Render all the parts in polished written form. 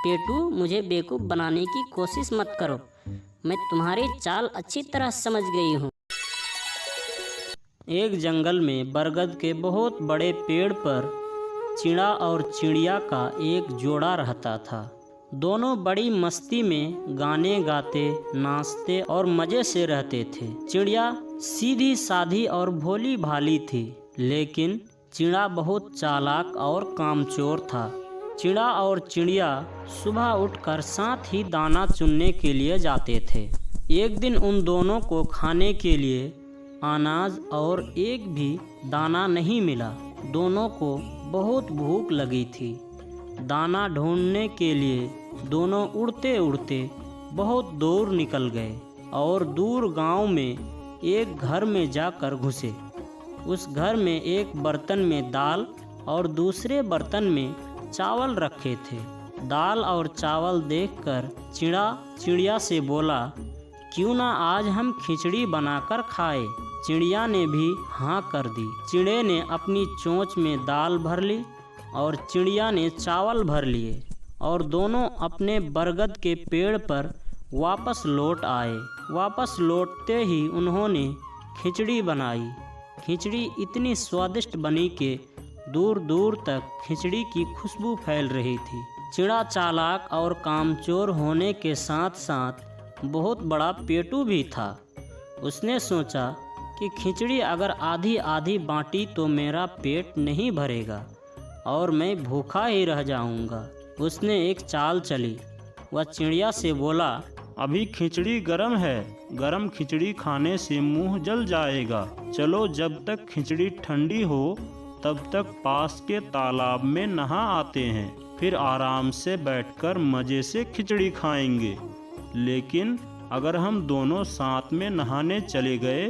पेटू, मुझे बेवकूफ़ बनाने की कोशिश मत करो। मैं तुम्हारी चाल अच्छी तरह समझ गई हूँ। एक जंगल में बरगद के बहुत बड़े पेड़ पर चिड़ा और चिड़िया का एक जोड़ा रहता था। दोनों बड़ी मस्ती में गाने गाते, नाचते और मज़े से रहते थे। चिड़िया सीधी साधी और भोली भाली थी, लेकिन चिड़ा बहुत चालाक और कामचोर था। चिड़ा और चिड़िया सुबह उठकर साथ ही दाना चुनने के लिए जाते थे। एक दिन उन दोनों को खाने के लिए अनाज और एक भी दाना नहीं मिला। दोनों को बहुत भूख लगी थी। दाना ढूंढने के लिए दोनों उड़ते उड़ते बहुत दूर निकल गए और दूर गांव में एक घर में जाकर घुसे। उस घर में एक बर्तन में दाल और दूसरे बर्तन में चावल रखे थे। दाल और चावल देखकर चिड़ा चिड़िया से बोला, क्यों ना आज हम खिचड़ी बनाकर खाए। चिड़िया ने भी हाँ कर दी। चिड़े ने अपनी चोंच में दाल भर ली और चिड़िया ने चावल भर लिए और दोनों अपने बरगद के पेड़ पर वापस लौट आए। वापस लौटते ही उन्होंने खिचड़ी बनाई। खिचड़ी इतनी स्वादिष्ट बनी कि दूर दूर तक खिचड़ी की खुशबू फैल रही थी। चिड़ा चालाक और कामचोर होने के साथ साथ बहुत बड़ा पेटू भी था। उसने सोचा कि खिचड़ी अगर आधी आधी बांटी तो मेरा पेट नहीं भरेगा और मैं भूखा ही रह जाऊंगा। उसने एक चाल चली। वह चिड़िया से बोला, अभी खिचड़ी गर्म है, गर्म खिचड़ी खाने से मुंह जल जाएगा। चलो जब तक खिचड़ी ठंडी हो तब तक पास के तालाब में नहा आते हैं, फिर आराम से बैठकर मज़े से खिचड़ी खाएंगे। लेकिन अगर हम दोनों साथ में नहाने चले गए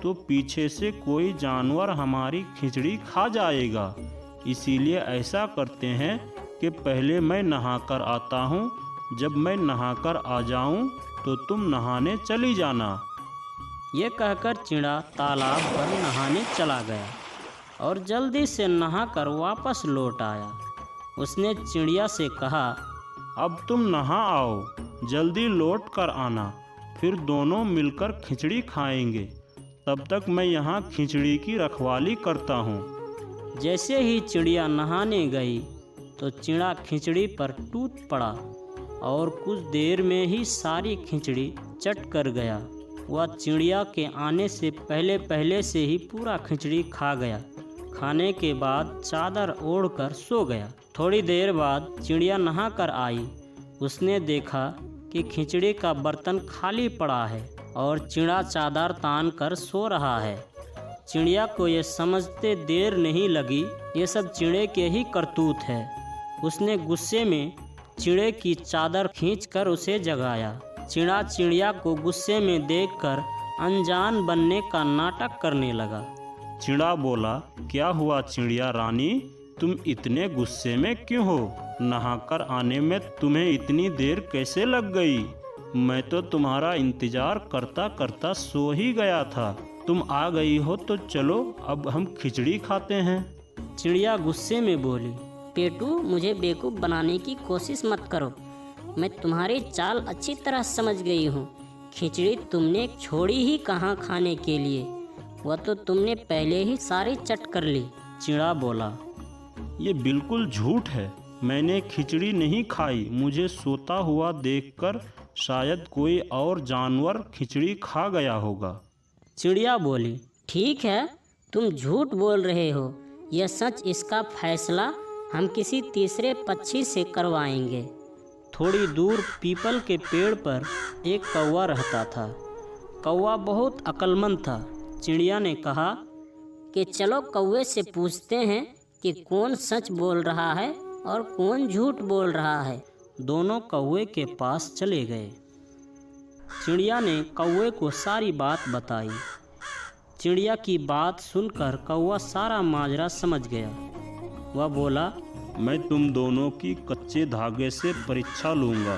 तो पीछे से कोई जानवर हमारी खिचड़ी खा जाएगा। इसीलिए ऐसा करते हैं कि पहले मैं नहाकर आता हूँ, जब मैं नहाकर आ जाऊँ तो तुम नहाने चली जाना। ये कहकर चिड़ा तालाब पर नहाने चला गया और जल्दी से नहाकर वापस लौट आया। उसने चिड़िया से कहा, अब तुम नहा आओ, जल्दी लौट कर आना, फिर दोनों मिलकर खिचड़ी खाएंगे। तब तक मैं यहाँ खिचड़ी की रखवाली करता हूँ। जैसे ही चिड़िया नहाने गई तो चिड़ा खिचड़ी पर टूट पड़ा और कुछ देर में ही सारी खिचड़ी चट कर गया। वह चिड़िया के आने से पहले पहले से ही पूरा खिचड़ी खा गया। खाने के बाद चादर ओढ़कर सो गया। थोड़ी देर बाद चिड़िया नहा कर आई। उसने देखा कि खिचड़ी का बर्तन खाली पड़ा है और चिड़ा चादर तान कर सो रहा है। चिड़िया को ये समझते देर नहीं लगी, ये सब चिड़े के ही करतूत है। उसने गुस्से में चिड़े की चादर खींचकर उसे जगाया। चिड़ा चिड़िया को गुस्से में देखकर अनजान बनने का नाटक करने लगा। चिड़ा बोला, क्या हुआ चिड़िया रानी, तुम इतने गुस्से में क्यों हो? नहाकर आने में तुम्हें इतनी देर कैसे लग गई? मैं तो तुम्हारा इंतजार करता करता सो ही गया था। तुम आ गई हो तो चलो अब हम खिचड़ी खाते हैं। चिड़िया गुस्से में बोली, पेटू, मुझे बेवकूफ़ बनाने की कोशिश मत करो। मैं तुम्हारी चाल अच्छी तरह समझ गई हूँ। खिचड़ी तुमने छोड़ी ही कहाँ खाने के लिए, वह तो तुमने पहले ही सारी चट कर ली। चिड़ा बोला, ये बिल्कुल झूठ है, मैंने खिचड़ी नहीं खाई। मुझे सोता हुआ देखकर शायद कोई और जानवर खिचड़ी खा गया होगा। चिड़िया बोली, ठीक है, तुम झूठ बोल रहे हो। यह सच, इसका फैसला हम किसी तीसरे पक्षी से करवाएंगे। थोड़ी दूर पीपल के पेड़ पर एक कौवा रहता था। कौवा बहुत अक्लमंद था। चिड़िया ने कहा कि चलो कौवे से पूछते हैं कि कौन सच बोल रहा है और कौन झूठ बोल रहा है। दोनों कौवे के पास चले गए। चिड़िया ने कौवे को सारी बात बताई। चिड़िया की बात सुनकर कौवा सारा माजरा समझ गया। वह बोला, मैं तुम दोनों की कच्चे धागे से परीक्षा लूँगा।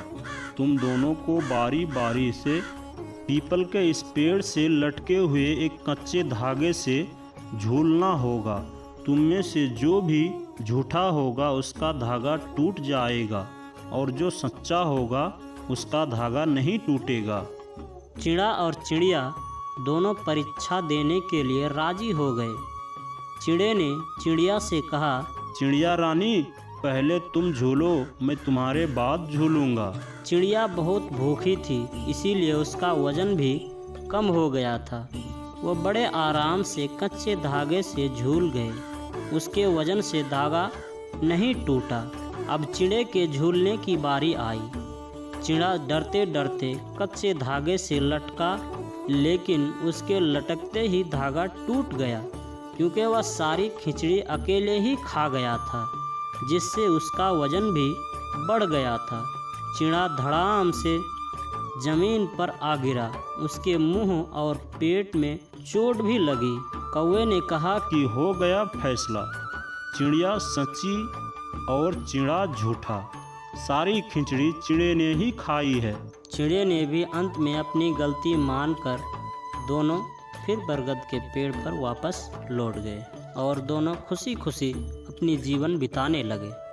तुम दोनों को बारी बारी से पीपल के इस पेड़ से लटके हुए एक कच्चे धागे से झूलना होगा। तुम में से जो भी झूठा होगा उसका धागा टूट जाएगा और जो सच्चा होगा उसका धागा नहीं टूटेगा। चिड़ा और चिड़िया दोनों परीक्षा देने के लिए राजी हो गए। चिड़े ने चिड़िया से कहा, चिड़िया रानी, पहले तुम झूलो, मैं तुम्हारे बाद झूलूंगा। चिड़िया बहुत भूखी थी, इसीलिए उसका वजन भी कम हो गया था। वह बड़े आराम से कच्चे धागे से झूल गए। उसके वजन से धागा नहीं टूटा। अब चिड़े के झूलने की बारी आई। चिड़ा डरते डरते कच्चे धागे से लटका, लेकिन उसके लटकते ही धागा टूट गया, क्योंकि वह सारी खिचड़ी अकेले ही खा गया था, जिससे उसका वजन भी बढ़ गया था। चिड़ा धड़ाम से जमीन पर आ गिरा। उसके मुंह और पेट में चोट भी लगी। कौवे ने कहा कि हो गया फैसला, चिड़िया सच्ची और चिड़ा झूठा। सारी खिचड़ी चिड़े ने ही खाई है। चिड़े ने भी अंत में अपनी गलती मानकर दोनों फिर बरगद के पेड़ पर वापस लौट गए और दोनों खुशी खुशी अपनी जीवन बिताने लगे।